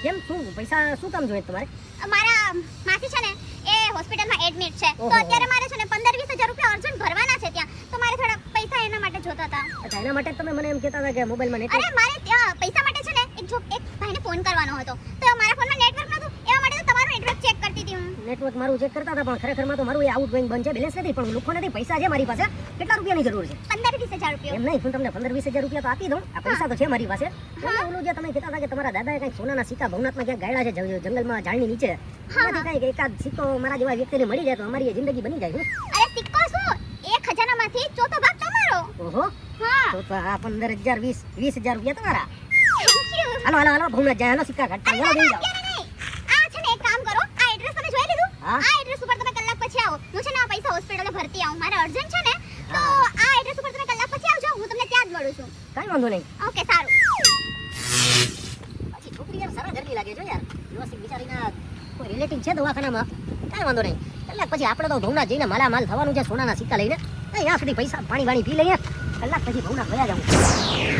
કેમ શું પૈસા શું કામ જોઈએ તમારે? મારા માસી છે ને એ હોસ્પિટલમાં એડમિટ છે, તો ઓહો. અત્યારે મારે છે ને 15-20 હજાર રૂપિયા અર્જન્ટ ભરવાના છે ત્યાં, તો મારે થોડા પૈસા એના માટે જોતા હતા. અચ્છા, એના માટે જ તમે મને એમ કહેતા હતા કે મોબાઈલમાં નેટવર્ક. અરે મારે ત્યાં પૈસા માટે છે ને એક ભાઈને ફોન કરવાનો હતો, તો મારા ફોનમાં નેટવર્ક નતું, એના માટે તો તમારું નેટવર્ક ચેક કરતી હતી હું. નેટવર્ક મારું ચેક કરતા હતા, પણ ખરેખરમાં તો મારું એ આઉટગોઈંગ બંધ છે, બેલેન્સ નથી. પણ લોકો નથી, પૈસા છે મારી પાસે. કેટલા રૂપિયાની જરૂર છે? 15-20 હજાર રૂપિયા. એમ નહીં, હું તમને 15-20 હજાર રૂપિયા તો આપી દઉં. આ પૈસા તો છે મારી પાસે. ઓલું જે તમે કહેતા હતા કે તમારા દાદાએ કંઈક સોનાના સિક્કા ભવનાથમાં ક્યાંક ગાળ્યા છે જંગલમાં ઝાડની નીચે, એમાંથી કંઈક એકાદ સિક્કો મારા જેવા વ્યક્તિને મળી જાય તો અમારી એ જિંદગી બની જાય. અરે સિક્કો શું, એક ખજાનામાંથી ચોથો ભાગ તમારો. ઓહો, હા, તો આ 15,000 20,000 રૂપિયા તમારા. Thank you. હાલો ભવનાથ જાય, હાલો સિક્કા કાઢતા અરે હાલો, ના, બેસી જાઓ. અત્યારે નહીં. આ છે ને એક કામ કરો, આ એડ્રેસ તમે જોઈ લીધું? હા. આ એડ્રેસ ઉપર તમે કલાક પછી આવો. હું છે ને આ પૈસા હોસ્પિટલે ભરતી આવું, મારે અર્જન્ટ છે ને, તો આ એડ્રેસ ઉપર તમે કલાક પછી આવજો, હું તમને ત્યાં જ મળું છું. કાંઈ વાંધો નહીં. ઓકે, સારું. પછી છોકરી યાર સારા ઘરની લાગે છો યાર, વ્યવસ્થિત બિચારીના કોઈ રિલેટિવ છે દવાખાનામાં, કાંઈ વાંધો નહીં. કલાક પછી આપણે તો ભવનાથ જઈને માલામાલ થવાનું છે સોનાના સિક્કા લઈને. ત્યાં સુધી પૈસા પાણી વાણી પી લઈએ, કલાક પછી ભવનાથ ગયા જાઉં.